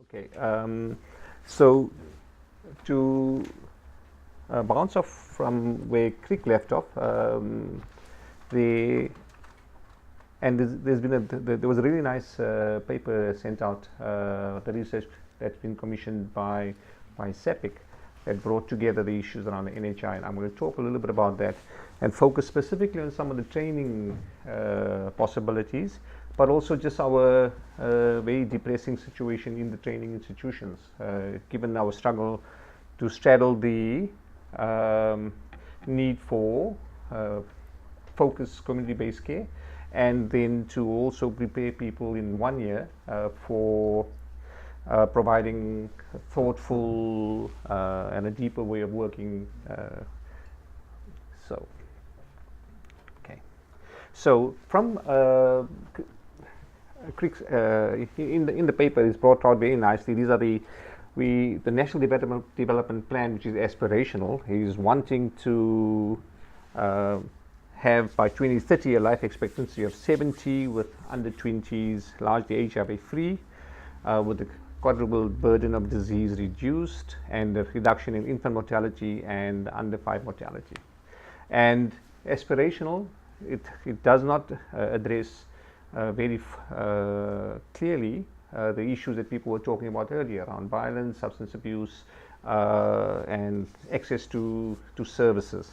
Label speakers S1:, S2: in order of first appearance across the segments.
S1: Okay, so to bounce off from where Crick left off, the and there's been there was a really nice paper sent out, the research that's been commissioned by SAPC that brought together the issues around the NHI, and I'm going to talk a little bit about that and focus specifically on some of the training possibilities, but also just our very depressing situation in the training institutions, given our struggle to straddle the need for focused community-based care, and then to also prepare people in 1 year for providing thoughtful and a deeper way of working. So from Crick's, in the paper is brought out very nicely. These are the National Development Plan, which is aspirational. Is wanting to have by 2030 a life expectancy of 70, with under 20s largely HIV free, with the quadruple burden of disease reduced, and a reduction in infant mortality and under 5 mortality. And aspirational, it does not address very clearly the issues that people were talking about earlier around violence, substance abuse, and access to services.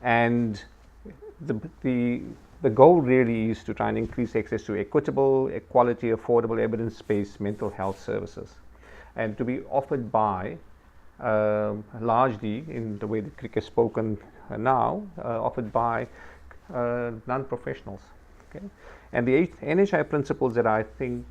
S1: And the goal really is to try and increase access to equitable, quality, affordable, evidence-based mental health services, and to be offered by largely, in the way that Crick has spoken now, offered by non-professionals. Okay? And the NHI principles that I think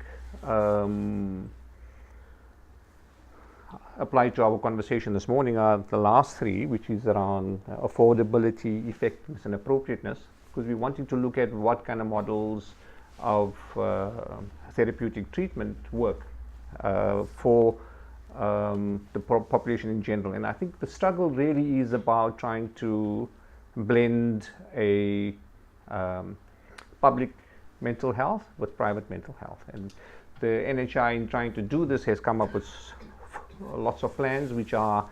S1: apply to our conversation this morning are the last three, which is around affordability, effectiveness, and appropriateness, because we're wanting to look at what kind of models of therapeutic treatment work for the population in general. And I think the struggle really is about trying to blend a public mental health with private mental health. And the NHI, in trying to do this, has come up with lots of plans which are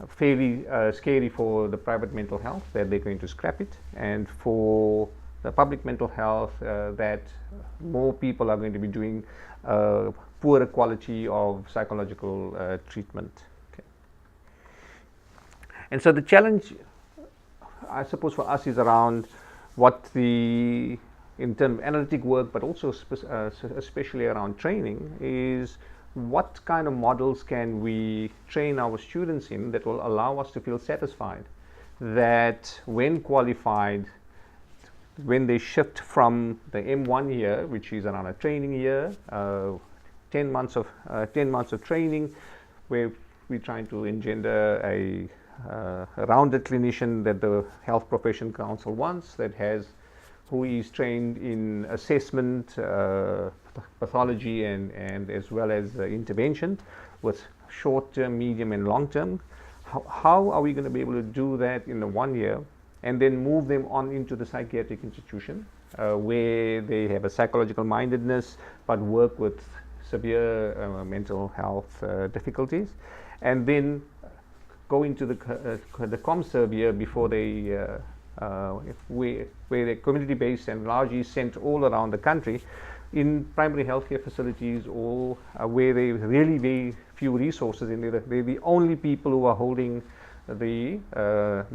S1: fairly scary for the private mental health, that they're going to scrap it, and for the public mental health, that more people are going to be doing poorer quality of psychological treatment. Okay. And so the challenge, I suppose, for us is around what in terms of analytic work, but also especially around training, is what kind of models can we train our students in that will allow us to feel satisfied that when qualified, when they shift from the M1 year, which is around a training year, 10 months of training, where we're trying to engender a rounded clinician that the Health Profession Council wants, who is trained in assessment, pathology, and as well as intervention, with short-term, medium, and long-term. How are we going to be able to do that in the 1 year, and then move them on into the psychiatric institution, where they have a psychological mindedness but work with severe mental health difficulties, and then go into the ComServe year before they where they're community-based and largely sent all around the country in primary healthcare facilities, or where they really very few resources, and they're the only people who are holding the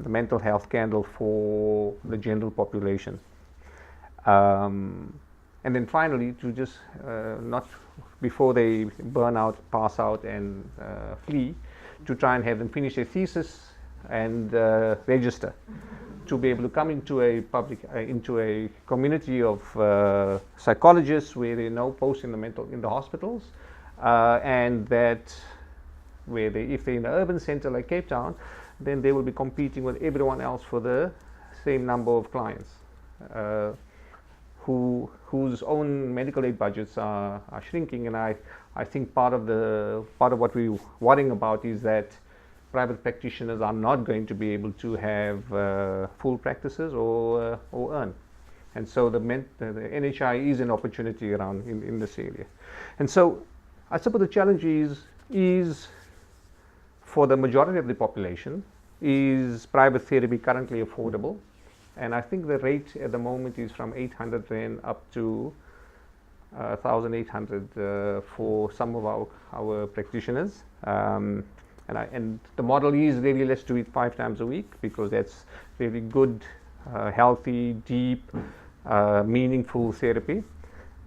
S1: mental health candle for the general population. And then finally, to just not before they burn out, pass out, and flee, to try and have them finish their thesis and register, to be able to come into a community of psychologists where they know post in the hospitals, and that where if they're in an urban center like Cape Town, then they will be competing with everyone else for the same number of clients, whose own medical aid budgets are shrinking. And I think part of what we're worrying about is that private practitioners are not going to be able to have full practices or earn. And so the NHI is an opportunity around in this area. And so I suppose the challenge is for the majority of the population, is private therapy currently affordable? And I think the rate at the moment is from 800 Rand up to 1,800 for some of our practitioners. And the model is really, let's do it 5 times a week, because that's really good, healthy, deep, meaningful therapy.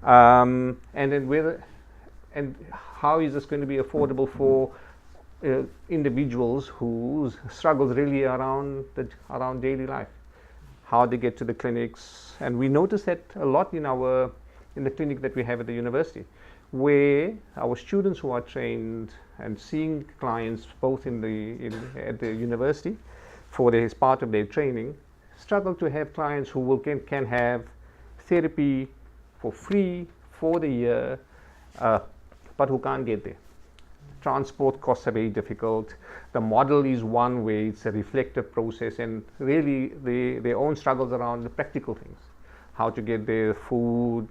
S1: And then how is this going to be affordable for individuals whose struggles really around daily life, how they get to the clinics? And we notice that a lot in the clinic that we have at the university, where our students who are trained and seeing clients both at the university as part of their training, struggle to have clients who can have therapy for free for the year, but who can't get there. Transport costs are very difficult. The model is one way, it's a reflective process, and really their own struggles around the practical things. How to get their food,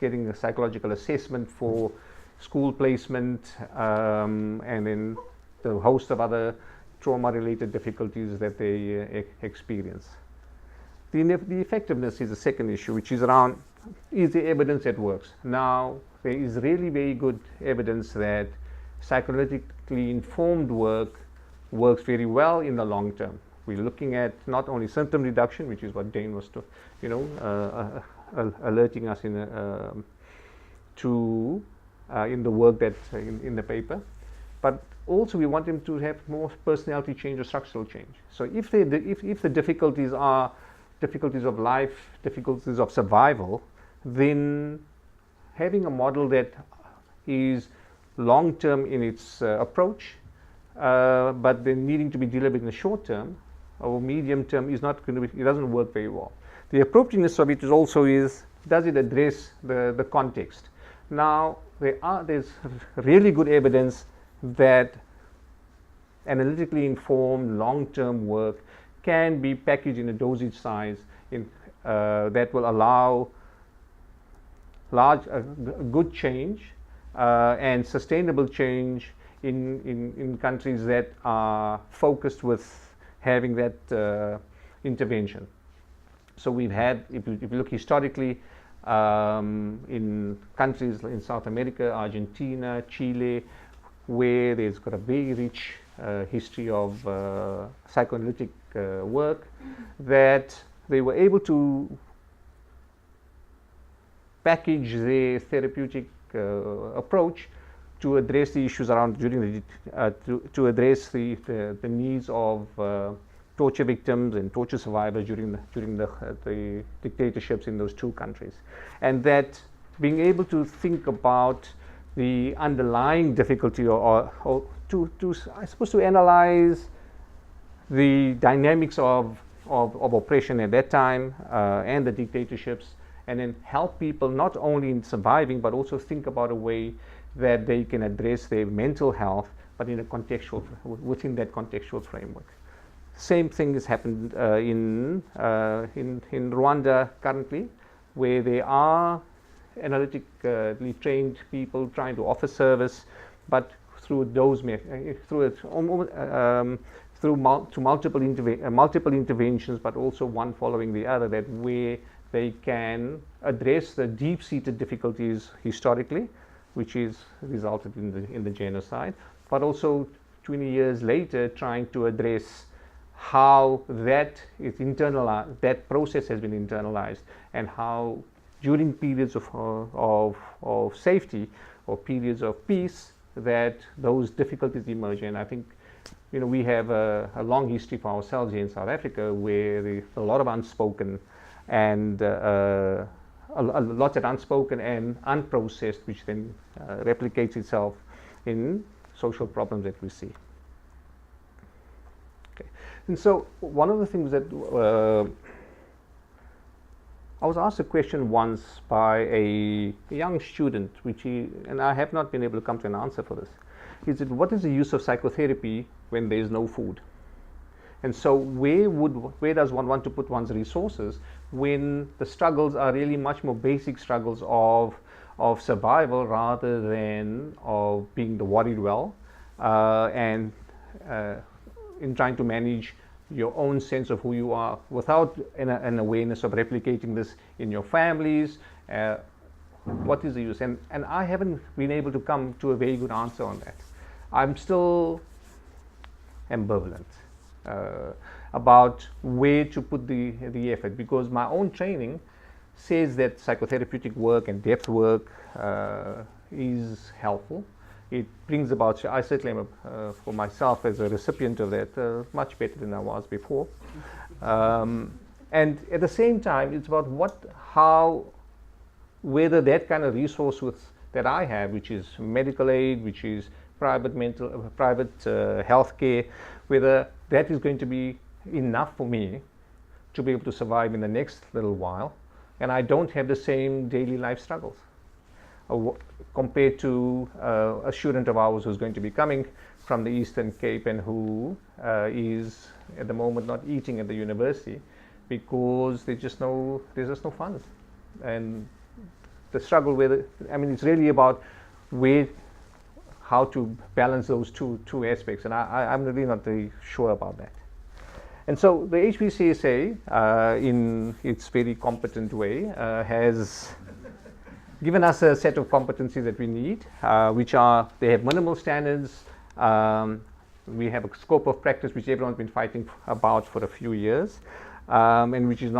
S1: getting a psychological assessment for school placement, and then the host of other trauma-related difficulties that they experience. The effectiveness is the second issue, which is around, is the evidence that works? Now, there is really very good evidence that psychologically informed work works very well in the long term. We're looking at not only symptom reduction, which is what Dane was alerting us to in the work that's in the paper, but also we want them to have more personality change or structural change. So if the difficulties are difficulties of life, difficulties of survival, then having a model that is long-term in its approach, but then needing to be delivered in the short term or medium term is not going to be, it doesn't work very well. The appropriateness of it is does it address the context? Now, there's really good evidence that analytically informed long-term work can be packaged in a dosage size that will allow good change and sustainable change in countries that are focused with having that intervention. So we've had, if you look historically, in countries in South America, Argentina, Chile, where there's got a very rich history of psychoanalytic work, that they were able to package their therapeutic approach to address the issues around to address the needs of torture victims and torture survivors during the dictatorships in those two countries, and that being able to think about the underlying difficulty or I suppose to analyze the dynamics of oppression at that time and the dictatorships, and then help people not only in surviving but also think about a way that they can address their mental health, but in a within that contextual framework. Same thing has happened in Rwanda currently, where there are analytically trained people trying to offer service, but through multiple interventions, but also one following the other, that where they can address the deep-seated difficulties historically, which is resulted in the genocide, but also 20 years later trying to address how that process has been internalized, and how during periods of safety or periods of peace that those difficulties emerge. And I think we have a long history for ourselves here in South Africa, where there's a lot of unspoken and a lot of unspoken and unprocessed, which then replicates itself in social problems that we see. Okay. And so one of the things that I was asked a question once by a young student, and I have not been able to come to an answer for this, is that what is the use of psychotherapy when there is no food? And so where does one want to put one's resources when the struggles are really much more basic struggles of of survival rather than of being the worried well, and in trying to manage your own sense of who you are without an awareness of replicating this in your families. What is the use? And I haven't been able to come to a very good answer on that. I'm still ambivalent about where to put the effort, because my own training says that psychotherapeutic work and depth work is helpful. It brings about, I certainly am, for myself as a recipient of that, much better than I was before. And at the same time, it's about whether that kind of resource that I have, which is medical aid, which is private health care, whether that is going to be enough for me to be able to survive in the next little while, and I don't have the same daily life struggles compared to a student of ours who's going to be coming from the Eastern Cape and who is at the moment not eating at the university because there's just no funds. And the struggle it's really about how to balance those two aspects, and I'm really not very sure about that. And so the HPCSA, in its very competent way, has given us a set of competencies that we need, which are, they have minimal standards. We have a scope of practice which everyone's been fighting about for a few years, and which is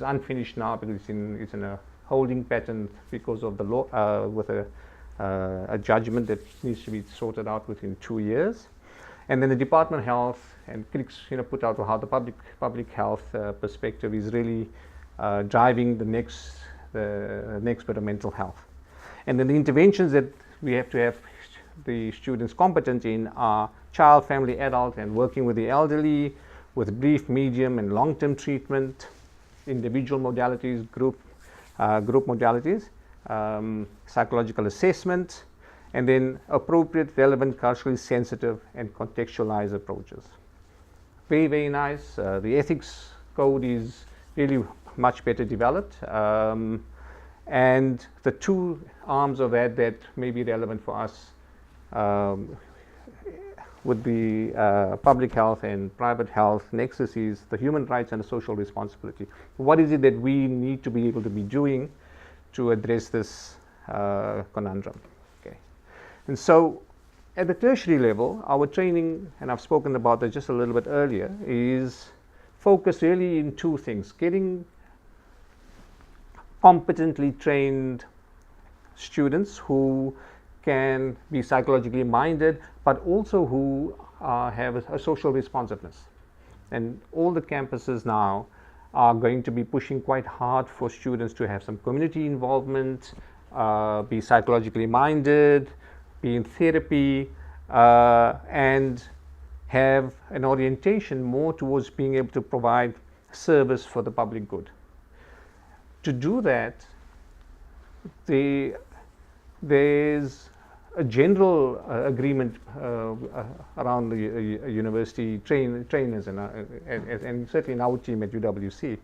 S1: unfinished now because it's in a holding pattern because of the law, with a judgment that needs to be sorted out within 2 years. And then the Department of Health and critics, put out how the public health perspective is really driving the next bit of mental health. And then the interventions that we have to have the students competent in are child, family, adult, and working with the elderly, with brief, medium, and long-term treatment, individual modalities, group modalities, psychological assessment, and then appropriate, relevant, culturally sensitive, and contextualized approaches. Very, very nice. The ethics code is really much better developed, and the two arms of that may be relevant for us with the public health and private health nexus is the human rights and the social responsibility. What is it that we need to be able to be doing to address this conundrum? Okay. And so at the tertiary level, our training, and I've spoken about that just a little bit earlier, is focused really in two things: getting competently trained students who can be psychologically minded, but also who have a social responsiveness. And all the campuses now are going to be pushing quite hard for students to have some community involvement, be psychologically minded, be in therapy, and have an orientation more towards being able to provide service for the public good. To do that, there's a general agreement around the university trainers and certainly in our team at UWC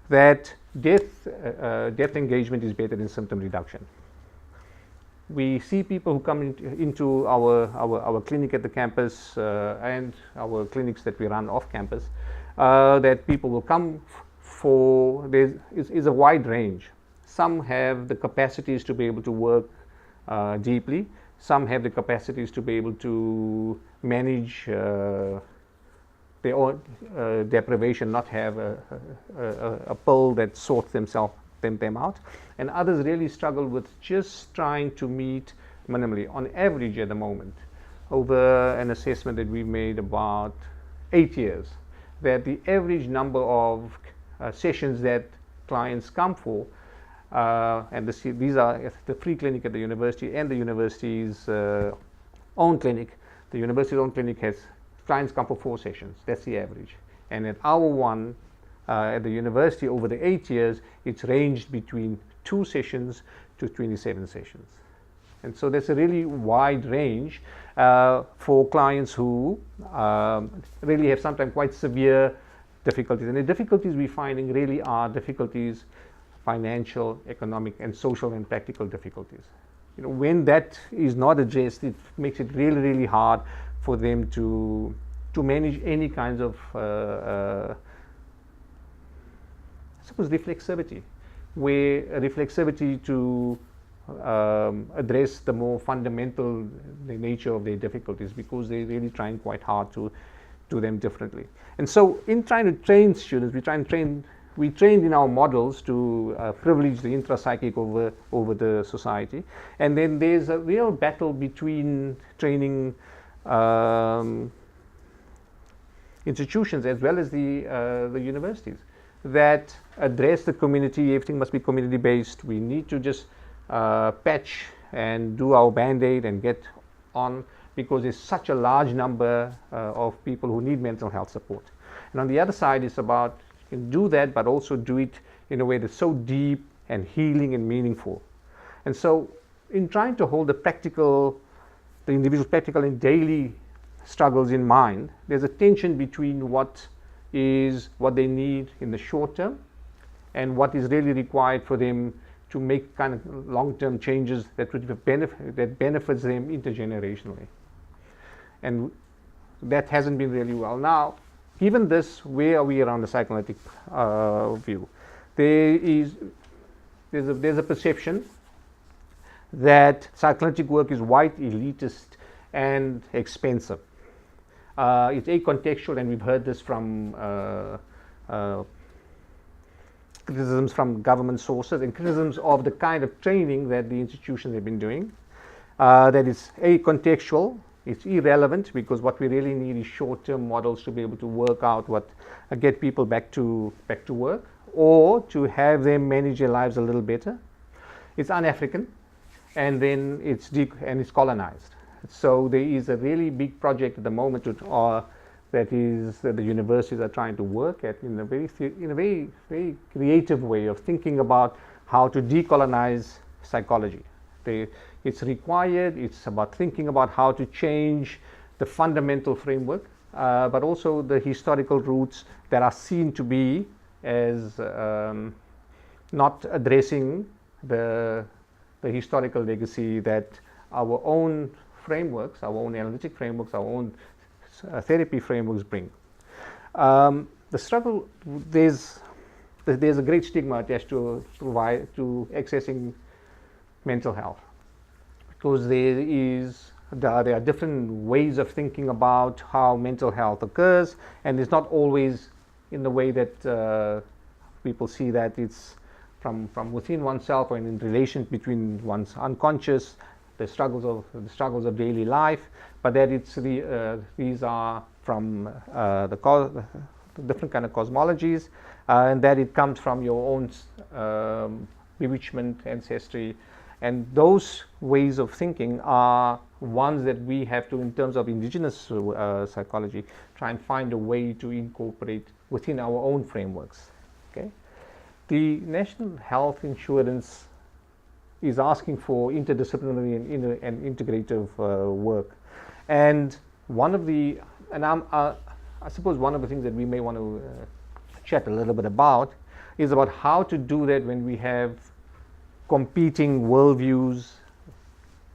S1: that depth engagement is better than symptom reduction. We see people who come into our clinic at the campus and our clinics that we run off campus, that people will come for, there is a wide range. Some have the capacities to be able to work deeply. Some have the capacities to be able to manage their own deprivation, not have a pill that sorts them out. And others really struggle with just trying to meet minimally. On average at the moment, over an assessment that we made about 8 years, that the average number of sessions that clients come for, and these are the free clinic at the university and the university's own clinic. The university's own clinic has clients come for 4 sessions. That's the average. And at our one at the university over the 8 years, it's ranged between 2 sessions to 27 sessions. And so there's a really wide range for clients who really have sometimes quite severe difficulties. And the difficulties we're finding really are difficulties financial, economic, and social and practical difficulties. When that is not addressed, it makes it really, really hard for them to manage any kinds of, I suppose, reflexivity, where reflexivity to address the more fundamental nature of their difficulties, because they're really trying quite hard to do them differently. And so in trying to train students, we trained in our models to privilege the intrapsychic over the society. And then there's a real battle between training institutions as well as the universities that address the community. Everything must be community based. We need to just patch and do our band-aid and get on, because there's such a large number of people who need mental health support. And on the other side, it's about, you can do that, but also do it in a way that's so deep and healing and meaningful. And so in trying to hold the individual practical and daily struggles in mind, there's a tension between what they need in the short term and what is really required for them to make kind of long-term changes that benefits them intergenerationally. And that hasn't been really well. Now, given this, where are we around the psychoanalytic view? There's a perception that psychoanalytic work is white, elitist, and expensive. It's acontextual, and we've heard this from criticisms from government sources and criticisms of the kind of training that the institutions have been doing. That is acontextual, it's irrelevant, because what we really need is short-term models to be able to work out get people back to work, or to have them manage their lives a little better. It's un-African, and then it's colonized. So there is a really big project at the moment that the universities are trying to work at in a very, very creative way of thinking about how to decolonize psychology. It's required. It's about thinking about how to change the fundamental framework, but also the historical roots that are seen to be as not addressing the historical legacy that our own frameworks, our own analytic frameworks, our own therapy frameworks bring. The struggle, there's a great stigma attached to accessing mental health, because there are different ways of thinking about how mental health occurs, and it's not always in the way that people see that it's from within oneself or in relation between one's unconscious, the struggles of daily life, but that these are from the different kind of cosmologies, and that it comes from your own bewitchment, ancestry, and those ways of thinking are ones that we have to, in terms of indigenous psychology, try and find a way to incorporate within our own frameworks. Okay, the National Health Insurance is asking for interdisciplinary and integrative work, and I suppose one of the things that we may want to chat a little bit about is about how to do that when we have competing worldviews.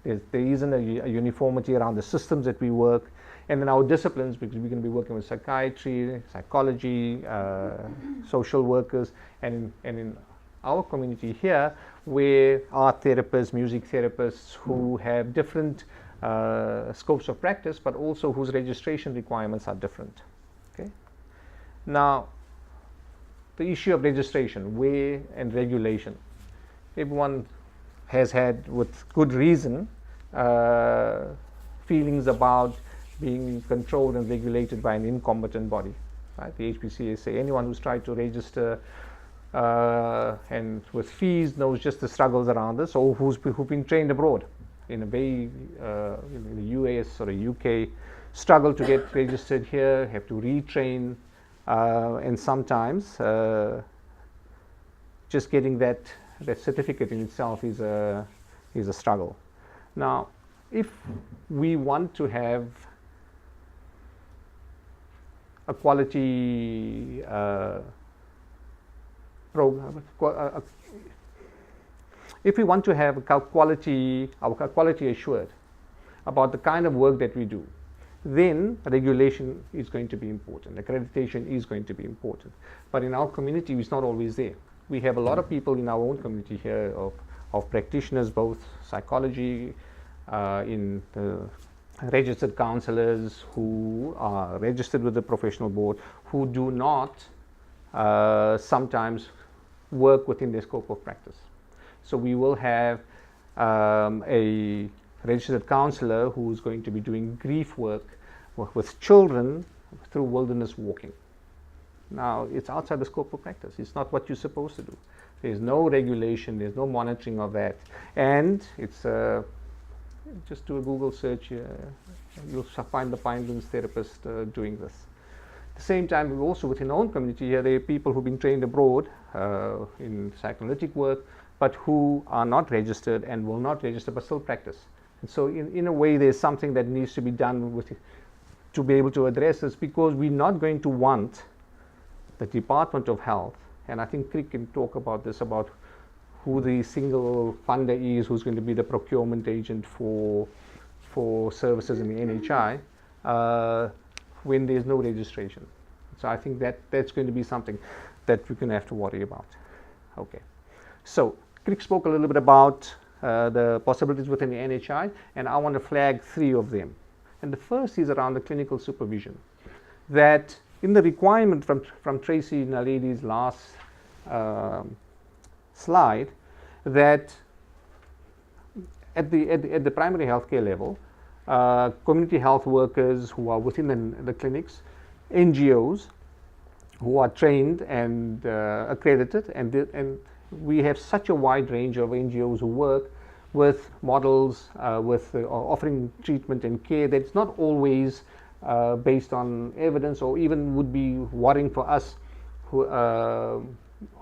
S1: There isn't a uniformity around the systems that we work, and then our disciplines, because we're going to be working with psychiatry, psychology, social workers, and in our community here, where art therapists, music therapists who have different scopes of practice, but also whose registration requirements are different. Okay. Now, the issue of registration, and regulation. Everyone has had, with good reason, feelings about being controlled and regulated by an incompetent body. Right? The HPCA say anyone who's tried to register and with fees knows just the struggles around this, or who've been trained abroad in a very in the US or the UK, struggle to get registered here, have to retrain, and sometimes just getting that certificate in itself is a struggle. Now, if we want to have a quality if we want to have our quality assured about the kind of work that we do, then regulation is going to be important. Accreditation is going to be important. But in our community, it's not always there. We have a lot of people in our own community here of practitioners, both psychology, in registered counselors who are registered with the professional board, who do not sometimes work within their scope of practice. So we will have a registered counselor who's going to be doing grief work with children through wilderness walking. Now, it's outside the scope of practice. It's not what you're supposed to do. There's no regulation, there's no monitoring of that. And it's just do a Google search, you'll find the Pinelands therapist doing this. At the same time, we also within our own community here, there are people who've been trained abroad in psychoanalytic work, but who are not registered and will not register but still practice. And so in a way, there's something that needs to be done to be able to address this, because we're not going to want the Department of Health, and I think Crick can talk about this, about who the single funder is, who's going to be the procurement agent for services in the NHI, when there's no registration. So I think that's going to be something that we're going to have to worry about. Okay. So Crick spoke a little bit about the possibilities within the NHI, and I want to flag 3 of them. And the first is around the clinical supervision. That in the requirement from Tracy Naledi's last slide, that at the primary healthcare level, community health workers who are within the clinics, NGOs who are trained and accredited, and we have such a wide range of NGOs who work with models, with offering treatment and care that's not always based on evidence, or even would be worrying for us who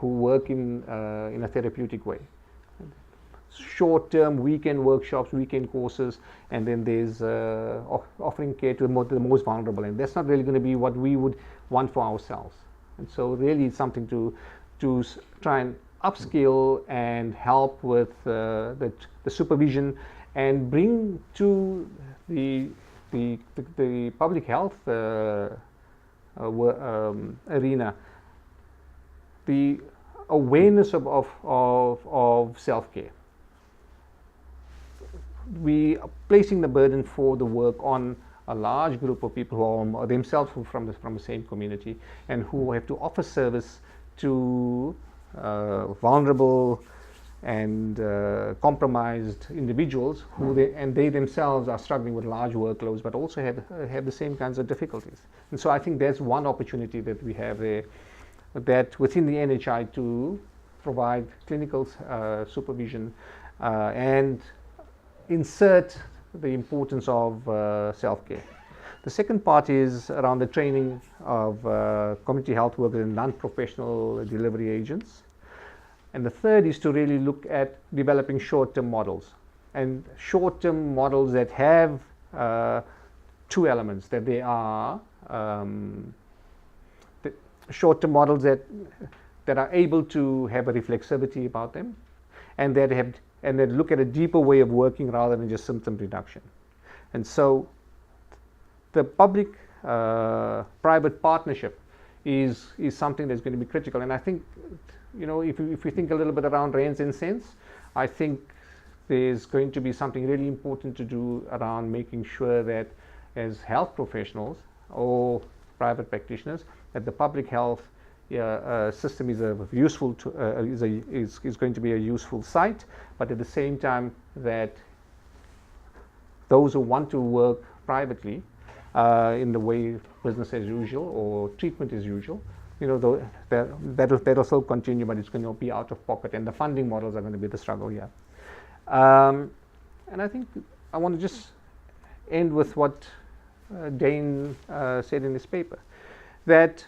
S1: work in a therapeutic way. Short-term weekend workshops, weekend courses, and then there's offering care to the most vulnerable, and that's not really going to be what we would want for ourselves. And so really it's something to try and upskill and help with the supervision, and bring to the public health arena the awareness of self-care. We are placing the burden for the work on a large group of people who are themselves from the same community, and who have to offer service to vulnerable and compromised individuals they themselves are struggling with large workloads, but also have the same kinds of difficulties. And so I think there's one opportunity that we have there, that within the NHI to provide clinical supervision and insert the importance of self-care. The second part is around the training of community health workers and non-professional delivery agents. And the third is to really look at developing short-term models, and short-term models that have 2 elements, that they are the short-term models that are able to have a reflexivity about them, and that look at a deeper way of working rather than just symptom reduction. And so the public-private partnership is something that's going to be critical. And I think, if we think a little bit around rands and cents, I think there's going to be something really important to do around making sure that as health professionals or private practitioners, that the public health system is going to be a useful site, but at the same time that those who want to work privately in the way business as usual or treatment as usual, that'll still continue, but it's going to be out of pocket, and the funding models are going to be the struggle here. And I think I want to just end with what Dane said in his paper, that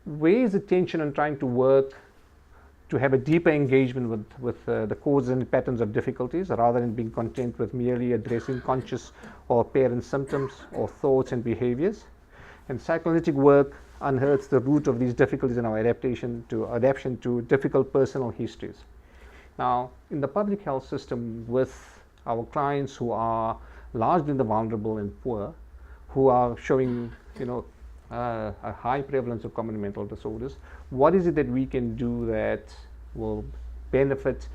S1: where is the tension on trying to work to have a deeper engagement with the causes and patterns of difficulties, rather than being content with merely addressing conscious or apparent symptoms or thoughts and behaviors. And psychoanalytic work unearths the root of these difficulties in our adaptation to difficult personal histories. Now, in the public health system, with our clients who are largely the vulnerable and poor, who are showing, a high prevalence of common mental disorders, what is it that we can do that will benefit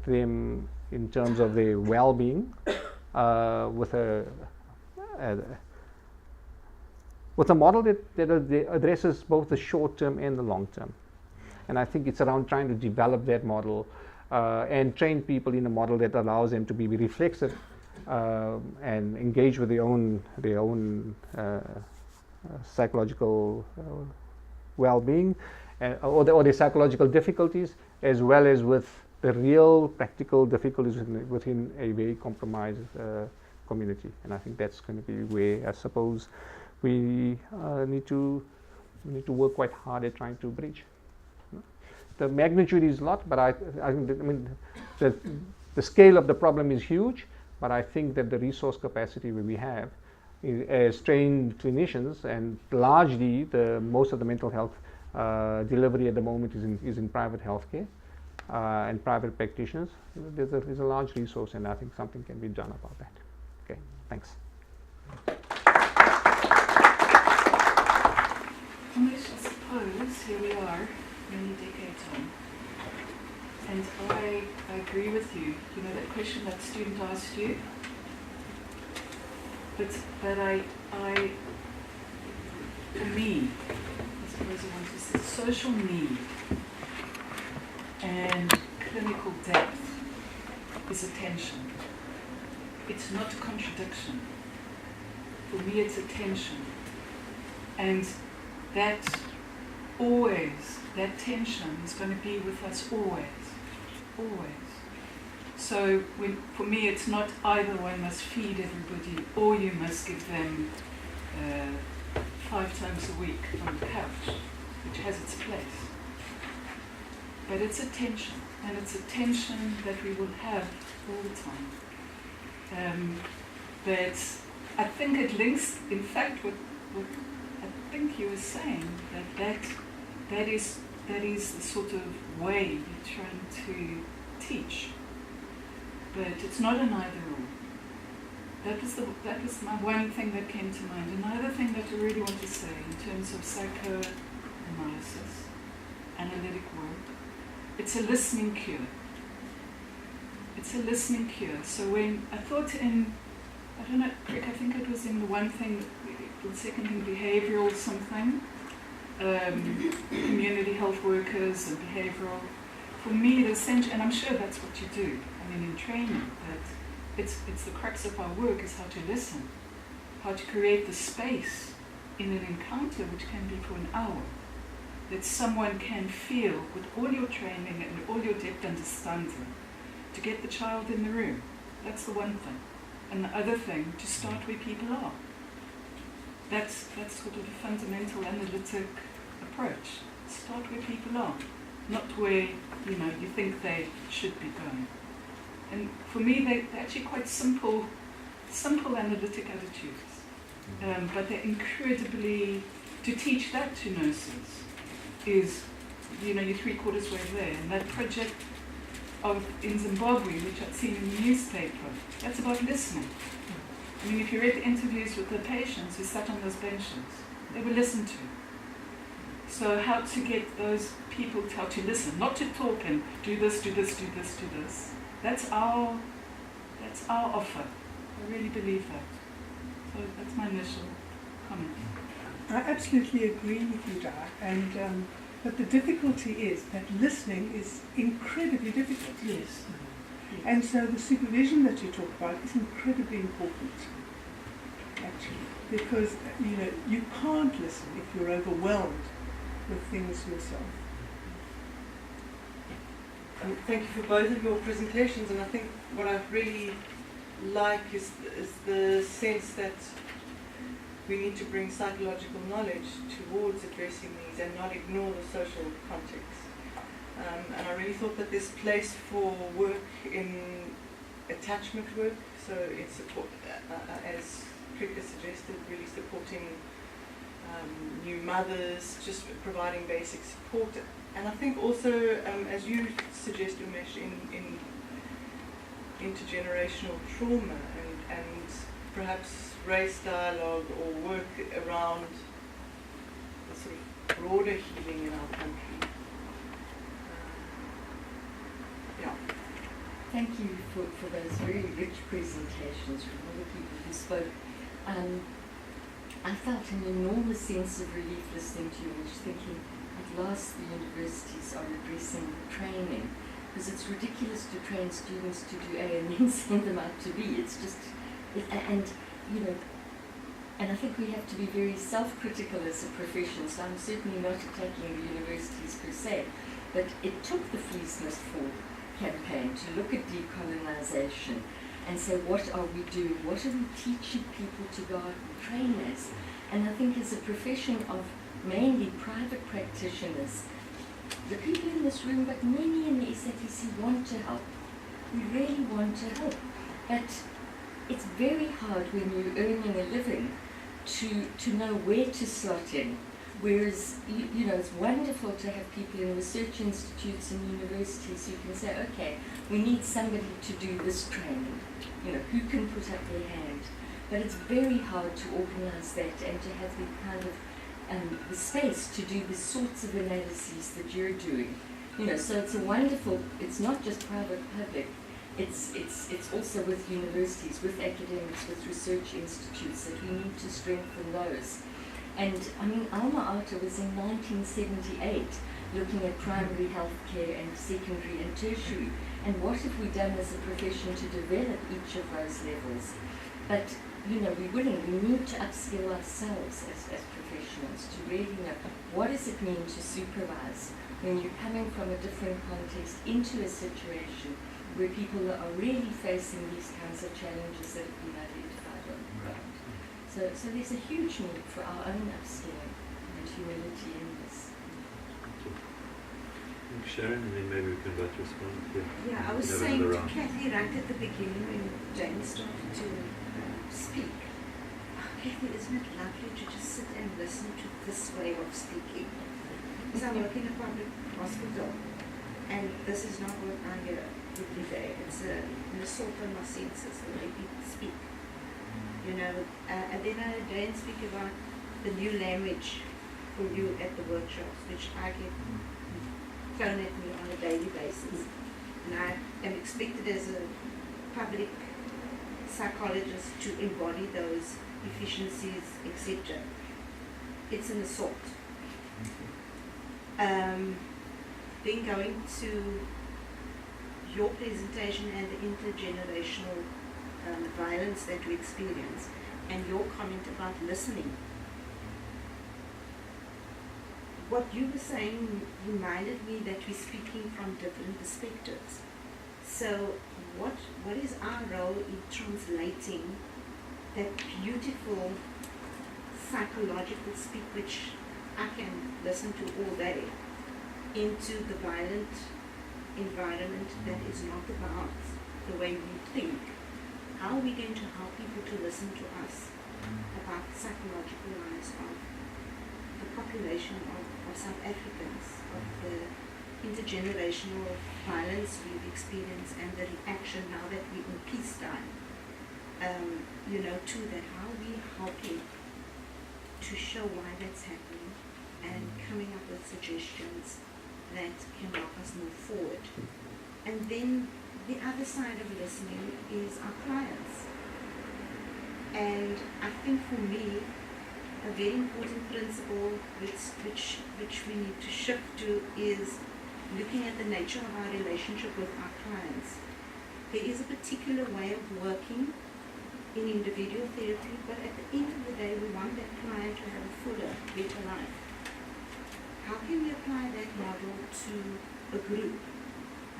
S1: them in terms of their well-being, with a model that addresses both the short term and the long term. And I think it's around trying to develop that model and train people in a model that allows them to be reflexive and engage with their own psychological well-being or their psychological difficulties, as well as with the real practical difficulties within a very compromised community. And I think that's going to be where I suppose we need to work quite hard at trying to bridge. The magnitude is a lot, but I mean the scale of the problem is huge, but I think that the resource capacity we have as trained clinicians, and largely most of the mental health delivery at the moment is in private healthcare and private practitioners. There's a large resource, and I think something can be done about that. Okay, thanks.
S2: Umesh, I suppose here we are, many decades on, and I agree with you. You know that question that student asked you. But I, for me, I suppose I want to say, social need and clinical depth is a tension. It's not a contradiction. For me, it's a tension. And that tension is going to be with us always. So for me, it's not either one must feed everybody or you must give them 5 times a week on the couch, which has its place. But it's a tension, and it's a tension that we will have all the time. But I think it links, in fact, what I think you were saying, that is the sort of way you're trying to teach. But it's not an either-or. That was my one thing that came to mind. Another thing that I really want to say in terms of psychoanalysis, analytic work, it's a listening cure. It's a listening cure. So when I thought I don't know, Rick, I think it was in the one thing, the second thing, behavioral something, community health workers and behavioral. For me, the essential, and I'm sure that's what you do, in training, that it's the crux of our work is how to listen, how to create the space in an encounter which can be for an hour, that someone can feel with all your training and all your depth understanding, to get the child in the room. That's the one thing. And the other thing, to start where people are. That's sort of a fundamental analytic approach. Start where people are, not where you think they should be going. And for me, they're actually quite simple analytic attitudes. But they're incredibly, to teach that to nurses is, you're 3/4 way there. And that project in Zimbabwe, which I'd seen in the newspaper, that's about listening. If you read the interviews with the patients who sat on those benches, they were listened to. So how to get those people to listen, not to talk and do this, do this, do this, do this. That's our offer. I really believe that. So that's my initial comment.
S3: I absolutely agree with you, Di. And but the difficulty is that listening is incredibly difficult.
S2: Yes.
S3: And so the supervision that you talk about is incredibly important, actually, because you can't listen if you're overwhelmed with things yourself.
S4: Thank you for both of your presentations, and I think what I really like is the sense that we need to bring psychological knowledge towards addressing these and not ignore the social context. And I really thought that there's place for work in attachment work, so in support, as Crick has suggested, really supporting new mothers, just providing basic support. And I think also, as you suggest, Umesh, in intergenerational trauma and perhaps race dialogue or work around the sort of broader healing in our country. Yeah.
S5: Thank you for those very rich presentations from all the people who spoke. I felt an enormous sense of relief listening to you and just thinking, at last the universities are addressing training, because it's ridiculous to train students to do A and then send them out to B. It's just, and I think we have to be very self-critical as a profession, so I'm certainly not attacking the universities per se, but it took the Fleece Must Fall campaign to look at decolonisation and say, what are we doing? What are we teaching people to go out and train as? And I think as a profession of mainly private practitioners, the people in this room, but many in the SAPC want to help. We really want to help. But it's very hard when you're earning a living to know where to slot in. Whereas, you know, it's wonderful to have people in research institutes and universities who can say, okay, we need somebody to do this training. You know, who can put up their hand? But it's very hard to organise that and to have the kind of the space to do the sorts of analyses that you're doing. You know, so it's a wonderful, it's not just private public, it's also with universities, with academics, with research institutes, that we need to strengthen those. And I mean, Alma Ata was in 1978 looking at primary health care and secondary and tertiary. And what have we done as a profession to develop each of those levels? But, you know, we need to upskill ourselves as professionals to really know what does it mean to supervise when you're coming from a different context into a situation where people are really facing these kinds of challenges that have been identified on the ground. So there's a huge need for our own upskilling and humility in this.
S6: Sharon, and then maybe we can both respond.
S7: Yeah, I was saying to Kathy right at the beginning when James started to speak, Kathy, isn't it lovely to just sit and listen to this way of speaking? Because I work in a public hospital, and this is not what I hear every day. It's an assault on my senses, the way people speak. You know, and then I don't speak about the new language for you at the workshops, which I get thrown at me on a daily basis. And I am expected as a public psychologist to embody those efficiencies, etc. It's an assault. Then going to your presentation and the intergenerational violence that we experience, and your comment about listening. What you were saying reminded me that we're speaking from different perspectives. So what is our role in translating that beautiful psychological speak, which I can listen to all day, into the violent environment that is not about the way we think? How are we going to help people to listen to us about the psychological lives of the population of South Africans, of the intergenerational violence we've experienced and the reaction now that we're in peacetime, you know, to that? How are we helping to show why that's happening and coming up with suggestions that can help us move forward? And then the other side of listening is our clients. And I think for me, a very important principle which we need to shift to is looking at the nature of our relationship with our clients. There is a particular way of working in individual therapy, but at the end of the day, we want that client to have a fuller, better life. How can we apply that model to a group,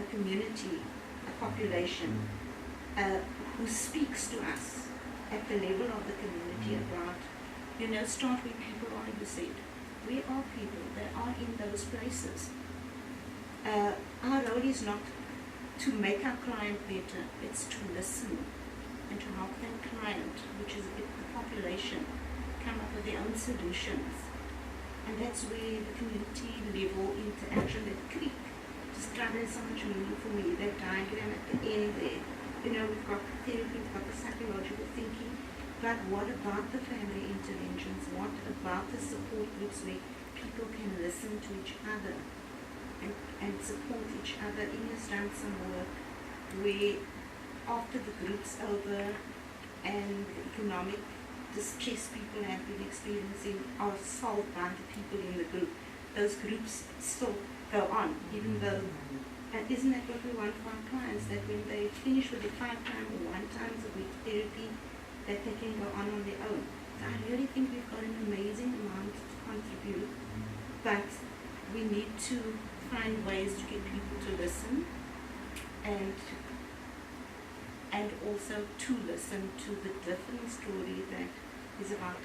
S7: a community, a population who speaks to us at the level of the community about, you know, start where people are, you said. We are people that are in those places. Our role is not to make our client better, it's to listen and to help that client, which is the population, come up with their own solutions. And that's where the community level interaction, that click, just gathers so much meaning for me. That diagram at the end there, you know, we've got the therapy, we've got the psychological thinking, but what about the family interventions? What about the support groups where people can listen to each other and support each other? Ina's done some work where after the group's over and the economic distress people have been experiencing are solved by the people in the group, those groups still go on, even though, and isn't that what we want for our clients, that when they finish with the 5 times or 1 times a week therapy, that they can go on their own. So I really think we've got an amazing amount to contribute, but we need to find ways to get people to listen and also to listen to the different story that is about,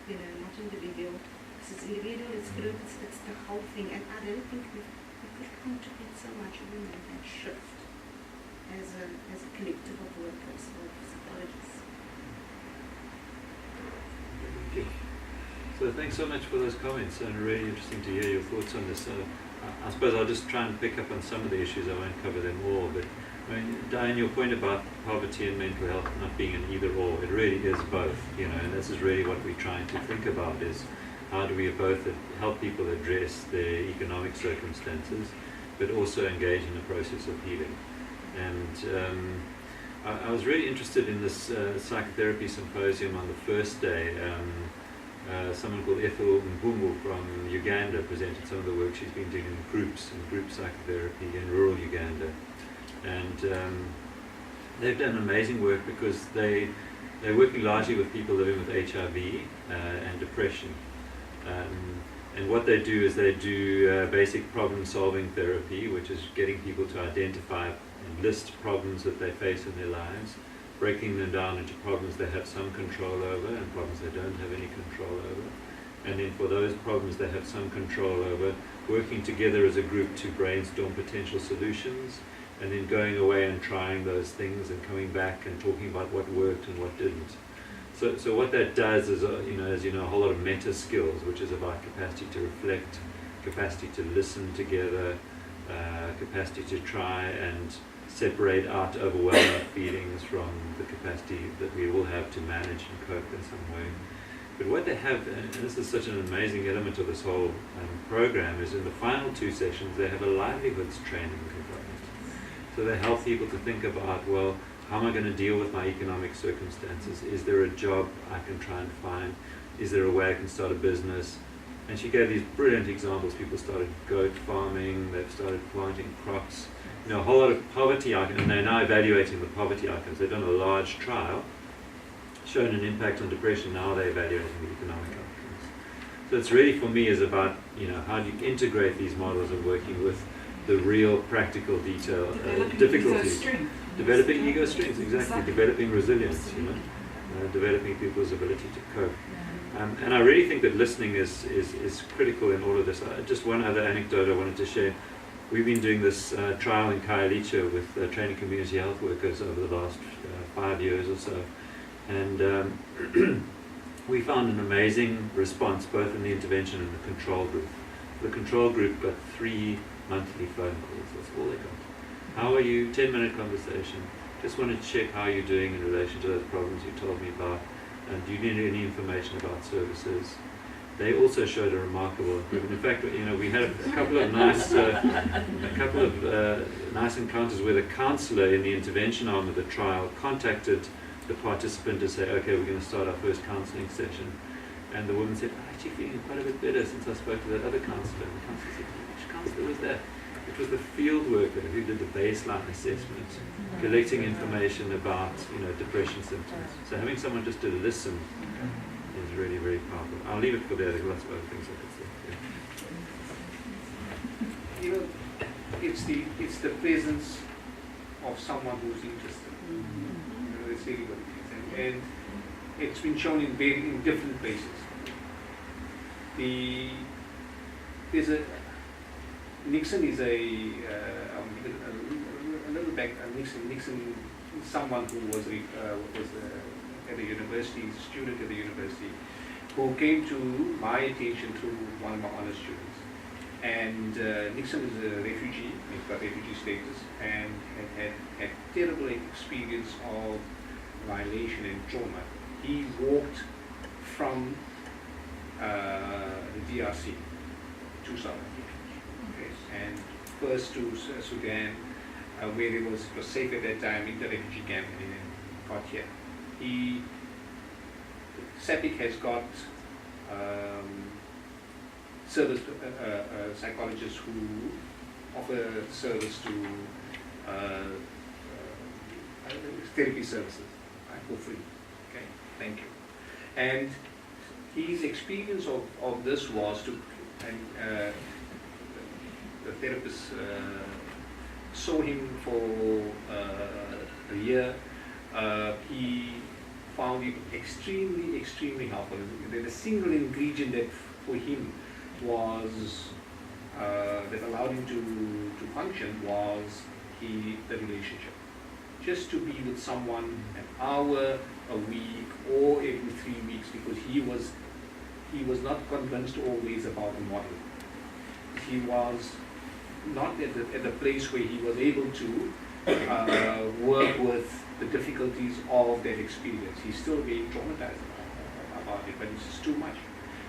S7: you know, not individual. Because it's individual, it's group, it's the whole thing. And I really think we could contribute so much when we make that shift as a collective of workers or psychologists.
S6: Okay. So thanks so much for those comments, and really interesting to hear your thoughts on this. I suppose I'll just try and pick up on some of the issues. I won't cover them all, but I mean, Diane, your point about poverty and mental health not being an either or, it really is both, you know, and this is really what we're trying to think about, is how do we both help people address their economic circumstances, but also engage in the process of healing. And I was really interested in this psychotherapy symposium on the first day. Someone called Ethel Mbumbu from Uganda presented some of the work she's been doing in group psychotherapy in rural Uganda. And they've done amazing work because they're working largely with people living with HIV and depression. And what they do is they do basic problem-solving therapy, which is getting people to identify and list problems that they face in their lives, breaking them down into problems they have some control over and problems they don't have any control over. And then for those problems they have some control over, working together as a group to brainstorm potential solutions, and then going away and trying those things and coming back and talking about what worked and what didn't. So what that does is, as you know, a whole lot of meta skills, which is about capacity to reflect, capacity to listen together, capacity to try and separate out overwhelming feelings from the capacity that we all have to manage and cope in some way. But what they have, and this is such an amazing element of this whole program, is in the final 2 sessions they have a livelihoods training component. So they help people to think about, well, how am I going to deal with my economic circumstances? Is there a job I can try and find? Is there a way I can start a business? And she gave these brilliant examples. People started goat farming, they've started planting crops. You know, a whole lot of poverty outcomes, and they're now evaluating the poverty outcomes. They've done a large trial, shown an impact on depression, now they're evaluating the economic outcomes. So it's really, for me, is about, how do you integrate these models of working with the real practical detail, difficulties. Developing ego strengths, exactly. Developing resilience, developing people's ability to cope. And I really think that listening is critical in all of this. Just one other anecdote I wanted to share. We've been doing this trial in Khayelitsha with training community health workers over the last 5 years or so. And we found an amazing response both in the intervention and the control group. The control group got 3 monthly phone calls. That's all they got. How are you? 10-minute conversation. Just wanted to check how you're doing in relation to those problems you told me about. And do you need any information about services? They also showed a remarkable improvement. In fact, we had a couple of nice encounters where the counsellor in the intervention arm of the trial contacted the participant to say, okay, we're going to start our first counselling session. And the woman said, I'm actually feeling quite a bit better since I spoke to that other counsellor. And the counsellor said, which counsellor was that? It was the field worker who did the baseline assessment, collecting information about depression symptoms. So having someone just to listen is really, very powerful. I'll leave it for there. There are lots of other things I could say. Yeah.
S1: It's the presence of someone who's interested. That's really what it is, and it's been shown in different places. Nixon is a little back. Nixon, someone who was at a university, student at the university, who came to my attention through one of my honor students. And Nixon is a refugee, he's got refugee status, and had terrible experience of violation and trauma. He walked from the DRC to South Africa, okay, and first to Sudan, where it was safe at that time, in the refugee camp, and then got here. SAPC has got service psychologists who offer service to therapy services, right, for free. Okay, thank you. And his experience of this was to, and the therapist saw him for a year. He found it extremely helpful. The single ingredient that for him was that allowed him to function was the relationship. Just to be with someone an hour a week or every 3 weeks, because he was not convinced always about the model. He was not at the place where he was able to work with the difficulties of that experience. He's still being traumatized about it, but it's just too much.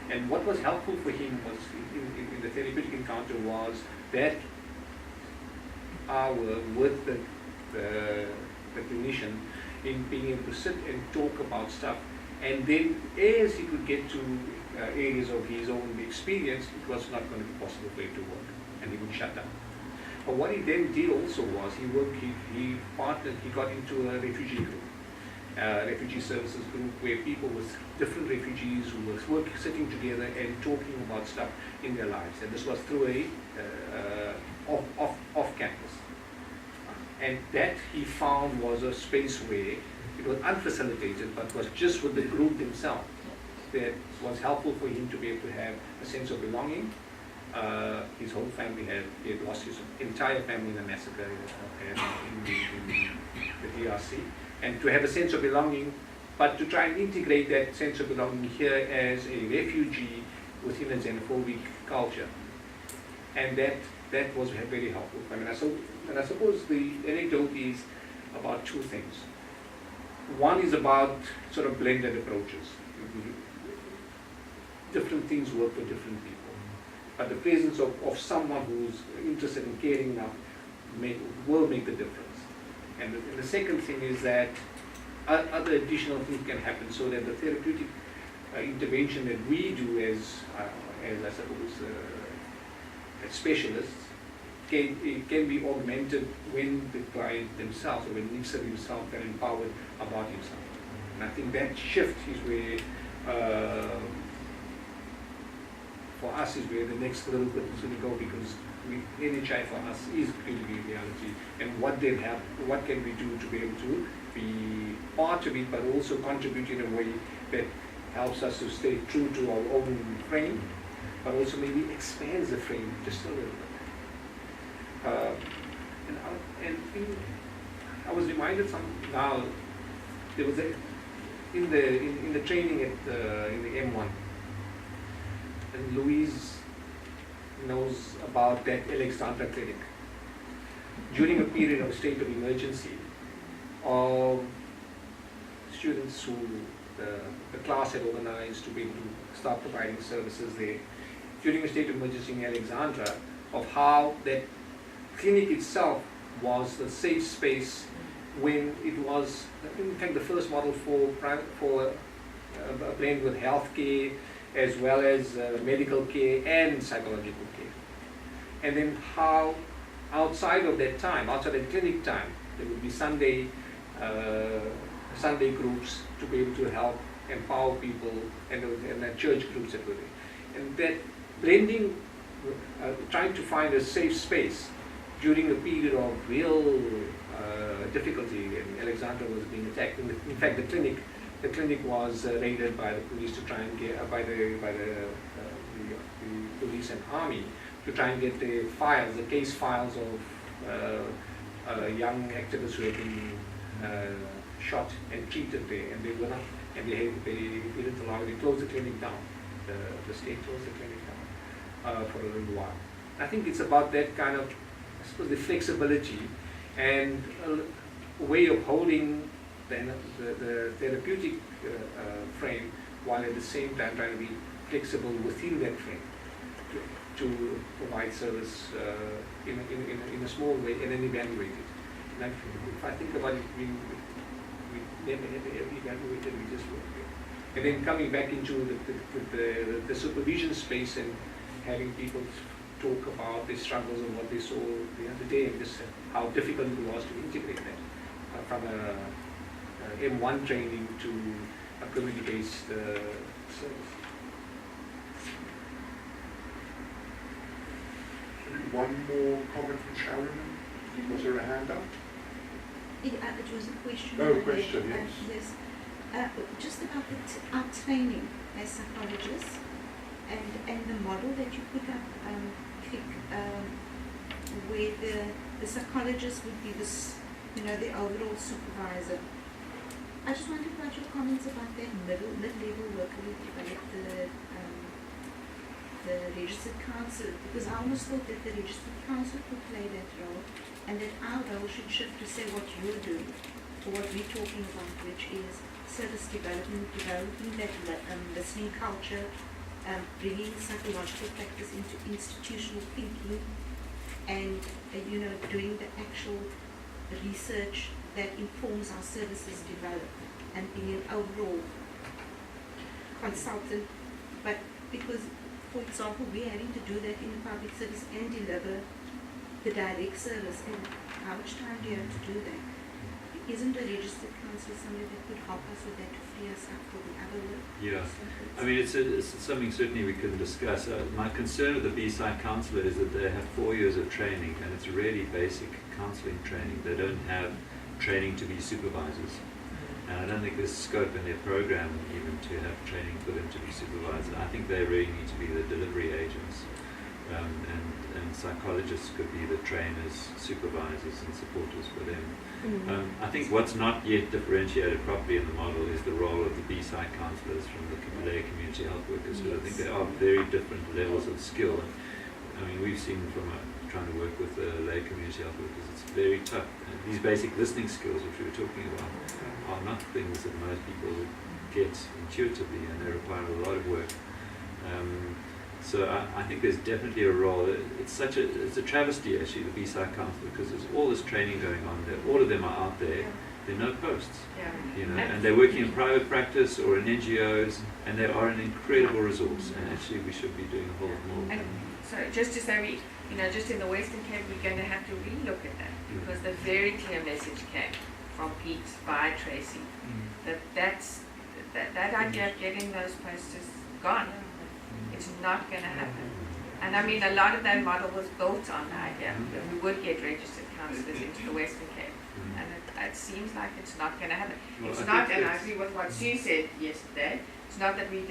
S1: And what was helpful for him was in the therapeutic encounter was that hour with the clinician in being able to sit and talk about stuff, and then as he could get to areas of his own experience, it was not going to be possible for him to work, and he would shut down. But what he then did also was he partnered, he got into a refugee group, refugee services group, where people with different refugees who were sitting together and talking about stuff in their lives, and this was through a off campus. And that he found was a space where it was unfacilitated, but was just with the group themselves, that was helpful for him to be able to have a sense of belonging. His whole family he had lost his entire family in a massacre in the DRC, and to have a sense of belonging, but to try and integrate that sense of belonging here as a refugee within a xenophobic culture, and that was very helpful. I suppose the anecdote is about two things. One is about sort of blended approaches. Different things work for different people, but the presence of someone who's interested in caring enough will make the difference. And the second thing is that other additional things can happen, so that the therapeutic intervention that we do as I suppose as specialists can be augmented when the client themselves, or when Nixon himself, are empowered about himself. And I think that shift is where, for us, is where the next little bit is going to go, because NHI for us is going to be reality. And what can we do to be able to be part of it, but also contribute in a way that helps us to stay true to our own frame, but also maybe expands the frame just a little bit. I was reminded now there was in the training in the M1, and Louise knows about that Alexandra clinic. During a period of state of emergency, of students who the class had organized to be able to start providing services there, during a state of emergency in Alexandra, of how that clinic itself was the safe space when it was, in fact, the first model for a blend with healthcare as well as medical care and psychological care. And then how outside of that time, outside of clinic time, there would be Sunday groups to be able to help empower people, and church groups that were there. And that blending, trying to find a safe space during a period of real difficulty, and Alexandra was being attacked. In fact, the clinic was raided by the police to try and get by the police and army to try and get the case files of young activists who had been shot and treated there, and they were not and they didn't allow it. They closed the clinic down. The state closed the clinic down for a little while. I think it's about that kind of, I suppose, the flexibility and a way of holding the therapeutic frame, while at the same time trying to be flexible within that frame to provide service in a small way and then evaluate it. And if I think about it, we never evaluated, we just worked it. And then coming back into the supervision space and having people talk about their struggles and what they saw the other day, and just how difficult it was to integrate that from a M1 training to a community-based service.
S8: One more comment from Sharon. Was there a hand up?
S7: It was a question.
S8: Oh, a question, yes.
S7: Yes. Just about our training as psychologists and the model that you put up, where the psychologist would be this, the overall supervisor. I just wondered about your comments about that mid-level worker who developed the registered counsellor, because I almost thought that the registered counsellor could play that role, and that our role should shift to say what you're doing, or what we're talking about, which is service development, developing that listening culture, bringing psychological practice into institutional thinking, and doing the actual research that informs our services development, and being an overall consultant. But because, for example, we're having to do that in the public service and deliver the direct service, and how much time do you have to do that? Isn't a registered counsellor somebody that could help us with that to free us up for the other work?
S6: Yeah, I mean, it's something certainly we can discuss. My concern with the B-Psych counsellor is that they have 4 years of training, and it's really basic counselling training. They don't have training to be supervisors. And I don't think there's scope in their program even to have training for them to be supervisors. I think they really need to be the delivery agents. And psychologists could be the trainers, supervisors and supporters for them. I think what's not yet differentiated properly in the model is the role of the B-Psych counsellors from the lay community health workers. So I think they are very different levels of skill. I mean, we've seen from trying to work with the lay community health workers, it's very tough. And these basic listening skills, which we were talking about, are not things that most people get intuitively, and they require a lot of work. So I think there's definitely a role. It's a travesty actually, the B-Psych counsellor, because there's all this training going on there. All of them are out there. There are no posts, and they're working in private practice or in NGOs, and they are an incredible resource. And actually, we should be doing a whole lot more.
S9: And so just to say, just in the Western Cape, we're going to have to relook at that, because the very clear message came from Pete by Tracy that idea of getting those posts is gone. It's not going to happen. And I mean, a lot of that model was built on the idea that we would get registered counsellors into the Western Cape. And it seems like it's not going to happen.
S6: Well,
S9: It's not, and I agree with what Sue said yesterday, it's not that we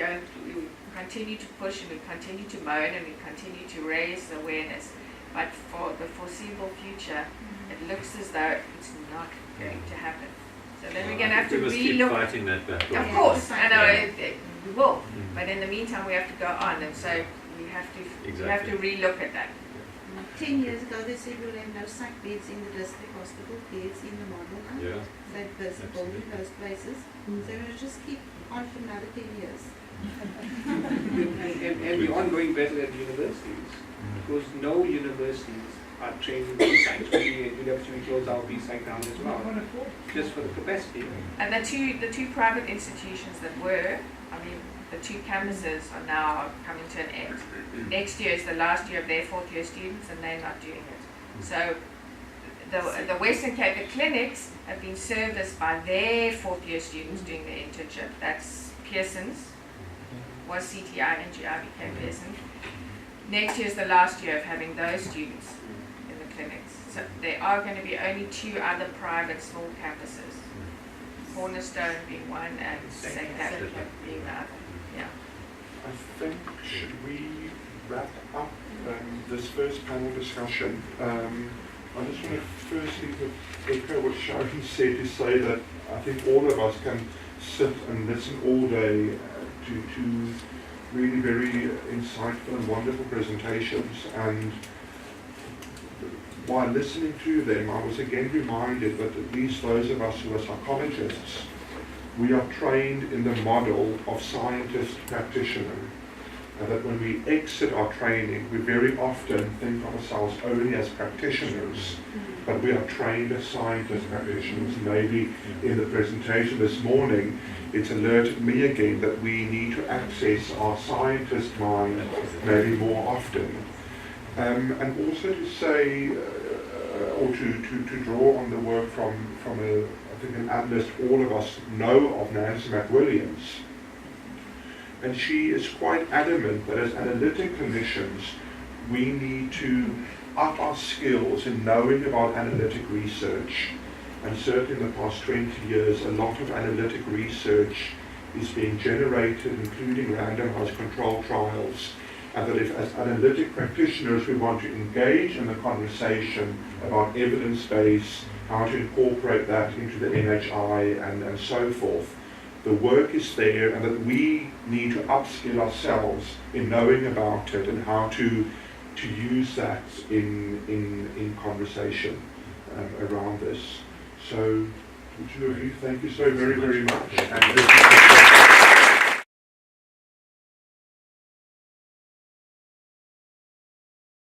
S9: continue to push and we continue to moan and we continue to raise awareness, but for the foreseeable future, it looks as though it's not going to happen. So then we're going to have to
S6: we must keep
S9: relook.
S6: fighting that battle.
S9: Of course, I know we will, but in the meantime we have to go on, and so we have to relook at that.
S7: 10 years ago, they said we'll have no psych beds in the district hospital, beds in the model now.
S6: Yeah.
S7: They're busy building those places. So we'll just keep on for another 10 years.
S1: and the ongoing battle at universities, because no universities are trained in B-Psych. We close our B-Psych down as well, just for the capacity.
S9: And the two private institutions that were, the two campuses are now coming to an end. Next year is the last year of their 4th year students, and they're not doing it. So the Western Cape, the clinics have been serviced by their 4th year students doing their internship. That's Pearson's, was CTI and GI became Pearson. Next year is the last year of having those students in the clinics. So there are going to be only 2 other private small campuses, Cornerstone being one and St. Patrick being the other. Yeah.
S8: I think, should we wrap up this first panel discussion? I just want to firstly echo what Sharon said, to say that I think all of us can sit and listen all day to really very insightful and wonderful presentations. And while listening to them, I was again reminded that at least those of us who are psychologists, we are trained in the model of scientist practitioner. And that when we exit our training, we very often think of ourselves only as practitioners, but we are trained as scientist practitioners. Maybe in the presentation this morning, it's alerted me again that we need to access our scientist mind maybe more often. And also to say, or to draw on the work from I think an analyst all of us know of, Nancy McWilliams. And she is quite adamant that as analytic clinicians, we need to up our skills in knowing about analytic research. And certainly in the past 20 years, a lot of analytic research is being generated, including randomized control trials. And that if as analytic practitioners we want to engage in the conversation about evidence base, how to incorporate that into the NHI and so forth, the work is there, and that we need to upskill ourselves in knowing about it and how to use that in conversation around this. So, the two of you, thank you so very, very much. And